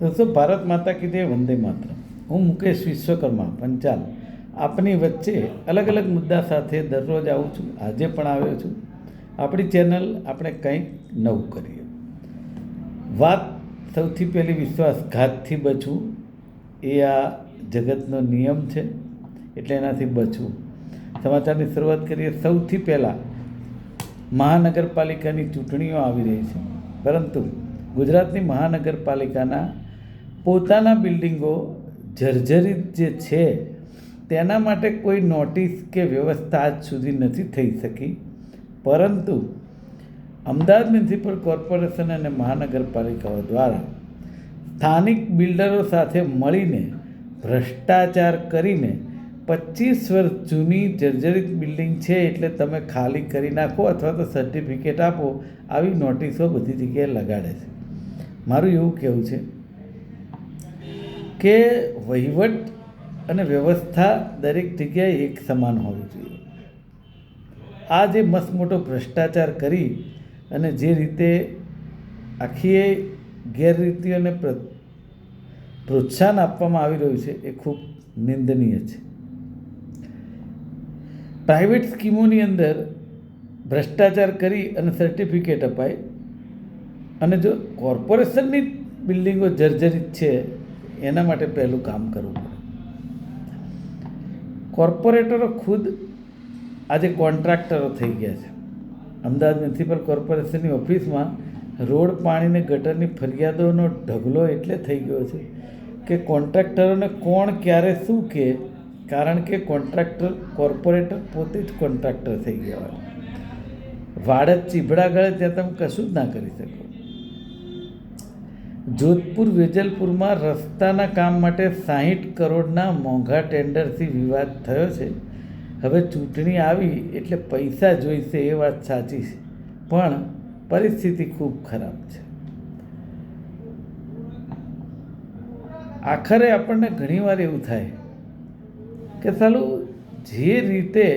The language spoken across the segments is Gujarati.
दोस्तों, भारत माता की जय, वंदे मातरम। હું મુકેશ વિશ્વકર્મા પંચાલ આપની વચ્ચે અલગ અલગ મુદ્દા સાથે દરરોજ આવું છું. આજે પણ આવ્યો છું. આપણી ચેનલ આપણે કંઈક નવું કરીએ. વાત સૌથી પહેલી વિશ્વાસઘાતથી બચવું એ આ જગતનો નિયમ છે, એટલે એનાથી બચવું. સમાચારની શરૂઆત કરીએ. સૌથી પહેલાં મહાનગરપાલિકાની ચૂંટણીઓ આવી રહી છે, પરંતુ ગુજરાતની મહાનગરપાલિકાના પોતાના બિલ્ડિંગો જર્જરિત જે છે તેના માટે કોઈ નોટિસ કે વ્યવસ્થા આજ સુધી નથી થઈ શકી. પરંતુ અમદાવાદ મ્યુનિસિપલ કોર્પોરેશન અને મહાનગરપાલિકાઓ દ્વારા સ્થાનિક બિલ્ડરો સાથે મળીને ભ્રષ્ટાચાર કરીને 25 વર્ષ જૂની જર્જરિત બિલ્ડિંગ છે એટલે તમે ખાલી કરી નાખો અથવા તો સર્ટિફિકેટ આપો, આવી નોટિસો બધી જગ્યાએ લગાડે છે. મારું એવું કહેવું છે કે વહીવટ અને વ્યવસ્થા દરેક જગ્યાએ એક સમાન હોવી જોઈએ. આ જે મસ્ત મોટો ભ્રષ્ટાચાર કરી અને જે રીતે આખી ગેરરીતિઓને પ્રોત્સાહન આપવામાં આવી રહ્યું છે એ ખૂબ નિંદનીય છે. પ્રાઇવેટ સ્કીમોની અંદર ભ્રષ્ટાચાર કરી અને સર્ટિફિકેટ અપાય, અને જો કોર્પોરેશનની બિલ્ડિંગો જર્જરિત છે એના માટે પહેલું કામ કરવું પડે. કોર્પોરેટરો ખુદ આજે કોન્ટ્રાક્ટરો થઈ ગયા છે. અમદાવાદ મ્યુનિસિપલ કોર્પોરેશનની ઓફિસમાં રોડ, પાણી ને ગટરની ફરિયાદોનો ઢગલો એટલે થઈ ગયો છે કે કોન્ટ્રાક્ટરોને કોણ ક્યારે શું કહે, કારણ કે કોર્પોરેટર પોતે જ કોન્ટ્રાક્ટર થઈ ગયા હોય. વાડજ ચીભડા ગળે ત્યાં તમે કશું જ ના કરી શકો. જોધપુર વેજલપુરમાં રસ્તાના કામ માટે 60 કરોડના મોંઘા ટેન્ડરથી વિવાદ થયો છે. હવે ચૂંટણી આવી એટલે પૈસા જોઈશે એ વાત સાચી છે, પણ પરિસ્થિતિ ખૂબ ખરાબ છે. આખરે આપણને ઘણીવાર એવું થાય કે સાલું જે રીતે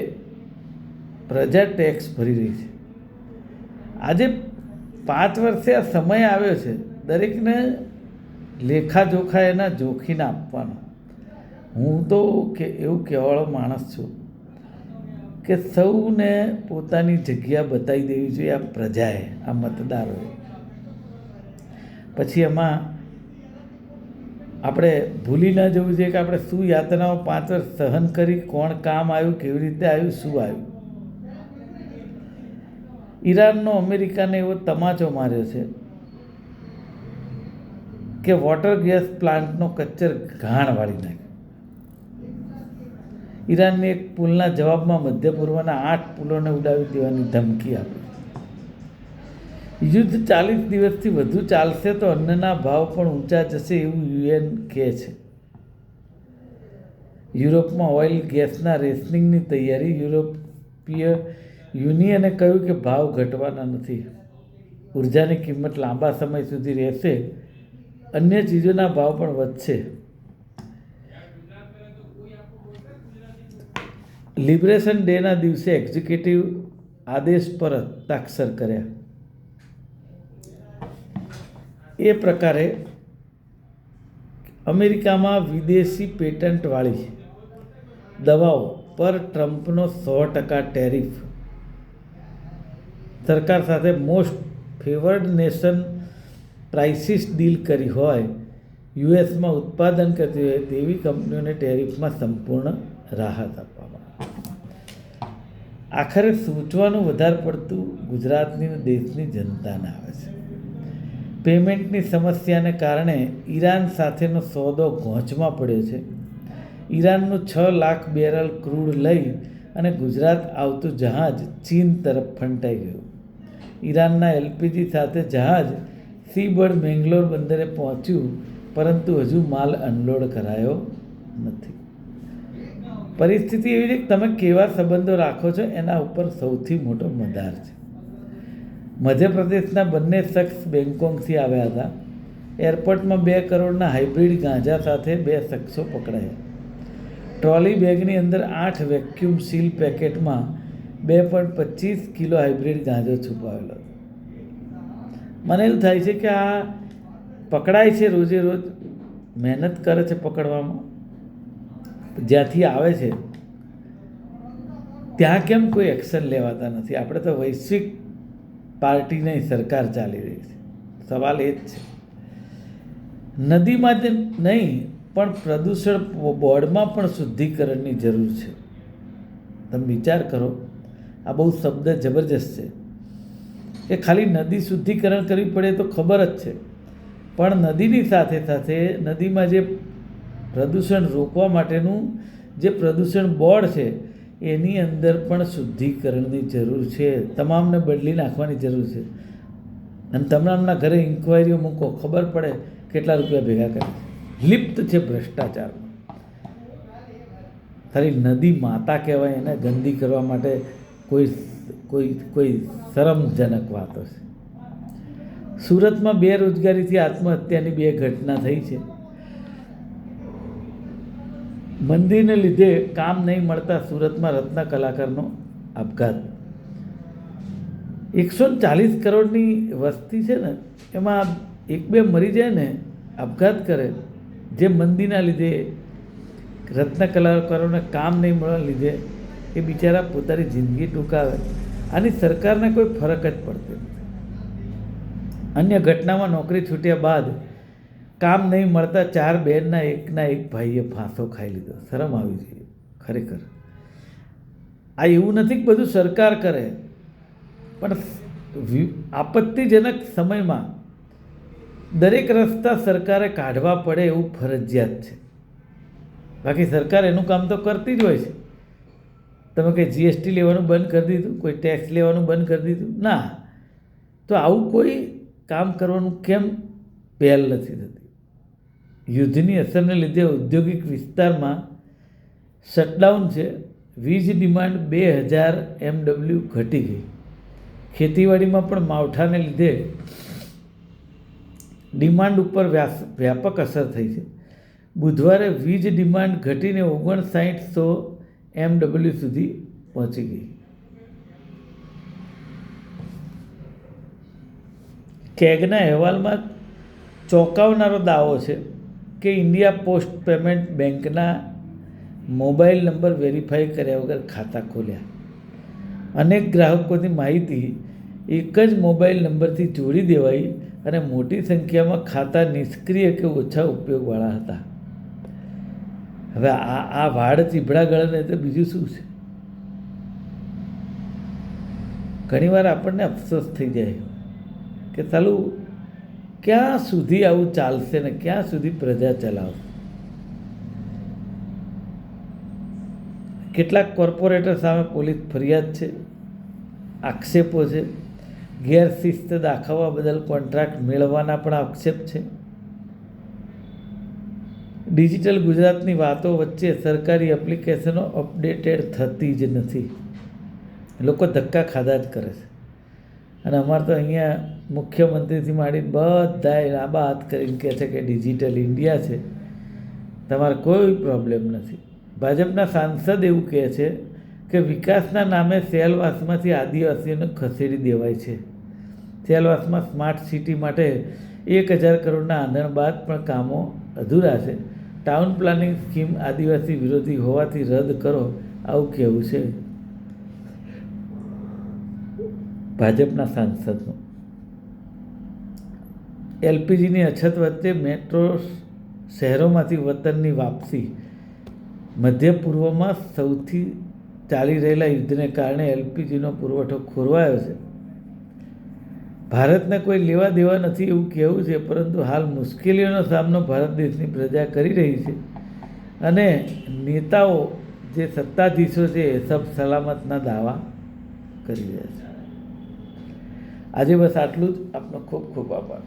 પ્રજા ટેક્સ ભરી રહી છે, આજે 5 વર્ષે આ સમય આવ્યો છે દરેકને લેખાજોખા એના જોખીને આપવાનો. હું તો એવું કહેવાળો માણસ છું કે સૌને પોતાની જગ્યા બતાવી દેવી જોઈએ આ પ્રજાએ, આ મતદારોએ. પછી એમાં આપણે ભૂલી ન જવું જોઈએ કે આપણે શું યાતનાઓ 5 વર્ષ સહન કરી, કોણ કામ આવ્યું, કેવી રીતે આવ્યું, શું આવ્યું. ઈરાનનો અમેરિકાને એવો તમાચો માર્યો છે કે વોટર ગેસ પ્લાન્ટનો કચ્ચર ઘાણ વાળી નાખ્યો. ઈરાનની એક પુલના જવાબમાં મધ્ય પૂર્વના 8 પુલોને ઉડાવી દેવાની ધમકી આપી. યુદ્ધ 40 દિવસથી વધુ ચાલશે તો અન્નના ભાવ પણ ઊંચા જશે એવું UN કહે છે. યુરોપમાં ઓઇલ ગેસના રેશનિંગની તૈયારી. યુરોપીય યુનિયને કહ્યું કે ભાવ ઘટવાના નથી. ઉર્જાની કિંમત લાંબા સમય સુધી રહેશે, અન્ય ચીજોના ભાવ પણ વધશે. લિબરેશન ડેના દિવસે એક્ઝિક્યુટિવ આદેશ પર હસ્તાક્ષર કર્યા. એ પ્રકારે અમેરિકામાં વિદેશી પેટન્ટવાળી દવાઓ પર ટ્રમ્પનો 100% ટેરિફ. સરકાર સાથે most favoured nation prices deal કરી હોય, યુએસમાં ઉત્પાદન કરતી હોય તેવી કંપનીઓને ટેરિફમાં સંપૂર્ણ રાહત આપવામાં. આખરે સોચવાનું વધારે પડતું ગુજરાતની દેશની જનતાને આવે છે. પેમેન્ટની સમસ્યાને કારણે ઈરાન સાથેનો સોદો ઘોંચમાં પડ્યો છે. ઈરાનનું 6 લાખ બેરલ ક્રૂડ લઈ અને ગુજરાત આવતું જહાજ ચીન તરફ ફંટાઈ ગયું. ઈરાનના LPG સાથે જહાજ સીબર્ડ મેંગલોર બંદરે પહોંચ્યું, પરંતુ હજુ માલ અનલોડ કરાયો નથી. પરિસ્થિતિ એવી છે કે તમે કેવા સંબંધો રાખો છો એના ઉપર સૌથી મોટો મદાર છે. મધ્યપ્રદેશના બંને શખ્સ બેંગકોકથી આવ્યા હતા. એરપોર્ટમાં 2 કરોડના હાઇબ્રિડ ગાંજા સાથે 2 શખ્સો પકડાયા. ટ્રોલી બેગની અંદર 8 વેક્યુમ સીલ પેકેટમાં 2.25 કિલો હાઇબ્રિડ ગાંજો છુપાવેલો. મને એવું થાય છે કે આ પકડાય છે રોજે રોજ, મહેનત કરે છે પકડવામાં, જ્યાંથી આવે છે ત્યાં કેમ કોઈ એક્શન લેવાતા નથી? આપણે તો વૈશ્વિક પાર્ટીની સરકાર ચાલી રહી છે. સવાલ એ જ છે. નદીમાં જ નહીં પણ પ્રદૂષણ બોર્ડમાં પણ શુદ્ધિકરણની જરૂર છે. તમે વિચાર કરો, આ બહુ શબ્દ જબરજસ્ત છે કે ખાલી નદી શુદ્ધિકરણ કરવી પડે તો ખબર જ છે, પણ નદીની સાથે સાથે નદીમાં જે પ્રદૂષણ રોકવા માટેનું જે પ્રદૂષણ બોર્ડ છે એની અંદર પણ શુદ્ધિકરણની જરૂર છે. તમામને બદલી નાખવાની જરૂર છે. અને તમામના ઘરે ઇન્ક્વાયરીઓ મૂકો, ખબર પડે કેટલા રૂપિયા ભેગા કરે. લિપ્ત છે ભ્રષ્ટાચારમાં. ખાલી નદી માતા કહેવાય એને ગંદી કરવા માટે કોઈ કોઈ કોઈ શરમજનક વાતો છે. સુરતમાં બેરોજગારીથી આત્મહત્યાની 2 ઘટના થઈ છે. મંદીને લીધે કામ નહીં મળતા સુરતમાં રત્ન કલાકારનો આપઘાત. 140 કરોડની વસ્તી છે ને, એમાં 1-2 મરી જાય ને, આપઘાત કરે, જે મંદીના લીધે રત્ન કલાકારોને કામ નહીં મળવાના લીધે એ બિચારા પોતાની જિંદગી ટૂંકાવે. આની સરકારને કોઈ ફરક જ પડતી નથી. અન્ય ઘટનામાં નોકરી છૂટ્યા બાદ કામ નહીં મળતા 4 બહેનના એકના એક ભાઈએ ફાંસો ખાઈ લીધો. શરમ આવી જોઈએ ખરેખર. આ એવું નથી કે બધું સરકાર કરે, પણ આપત્તિજનક સમયમાં દરેક રસ્તા સરકારે કાઢવા પડે એવું ફરજિયાત છે. બાકી સરકાર એનું કામ તો કરતી જ હોય છે. તમે કંઈ જીએસટી લેવાનું બંધ કરી દીધું, કોઈ ટેક્સ લેવાનું બંધ કરી દીધું? ના. તો આવું કોઈ કામ કરવાનું કેમ પહેલ નથી થતી? યુદ્ધની અસરને લીધે ઔદ્યોગિક વિસ્તારમાં શટડાઉન છે. વીજ ડિમાન્ડ 2000 MW ઘટી ગઈ. ખેતીવાડીમાં પણ માવઠાને લીધે ડિમાન્ડ ઉપર વ્યાપક અસર થઈ છે. બુધવારે વીજ ડિમાન્ડ ઘટીને 5900 MW સુધી પહોંચી ગઈ. કેગના અહેવાલમાં ચોંકાવનારો દાવો છે કે ઇન્ડિયા પોસ્ટ પેમેન્ટ બેંકના મોબાઈલ નંબર વેરીફાઈ કર્યા વગર ખાતા ખોલ્યા. અનેક ગ્રાહકોની માહિતી એક જ મોબાઈલ નંબરથી જોડી દેવાઈ અને મોટી સંખ્યામાં ખાતા નિષ્ક્રિય કે ઓછા ઉપયોગવાળા હતા. હવે આ વાડ ચીભડા ગળે તો બીજું શું છે? ઘણીવાર આપણને અફસોસ થઈ જાય કે ચાલું ક્યાં સુધી આવું ચાલશે ને ક્યાં સુધી પ્રજા ચલાવશે. કેટલાક કોર્પોરેટર સામે પોલીસ ફરિયાદ છે, આક્ષેપો છે. ગેરશિસ્ત દાખવવા બદલ કોન્ટ્રાક્ટ મેળવવાના પણ આક્ષેપ છે. ડિજિટલ ગુજરાતની વાતો વચ્ચે સરકારી એપ્લિકેશનો અપડેટેડ થતી જ નથી. લોકો ધક્કા ખાધા જ કરે છે. અને અમારે તો અહીંયા મુખ્યમંત્રીથી માંડીને બધાએ આ વાત કરીને કહે છે કે ડિજિટલ ઇન્ડિયા છે, તમારે કોઈ પ્રોબ્લેમ નથી. ભાજપના સાંસદ એવું કહે છે કે વિકાસના નામે સેલવાસમાંથી આદિવાસીઓને ખસેડી દેવાય છે. સેલવાસમાં સ્માર્ટ સિટી માટે 1000 કરોડના આંધણ બાદ પણ કામો અધૂરા છે. ટાઉન પ્લાનિંગ સ્કીમ આદિવાસી વિરોધી હોવાથી રદ કરો, આવું કહેવું છે ભાજપના સાંસદનું. એલપીજીની અછત વચ્ચે મેટ્રો શહેરોમાંથી વતનની વાપસી. મધ્ય પૂર્વમાં સૌથી ચાલી રહેલા યુદ્ધને કારણે એલપીજીનો પુરવઠો ખોરવાયો છે. ભારતને કોઈ લેવા દેવા નથી એવું કહેવું છે, પરંતુ હાલ મુશ્કેલીઓનો સામનો ભારત દેશની પ્રજા કરી રહી છે અને નેતાઓ જે સત્તાધીશો છે એ સબ સલામતના દાવા કરી રહ્યા છે. આજે બસ આટલું જ. આપનો ખૂબ ખૂબ આભાર.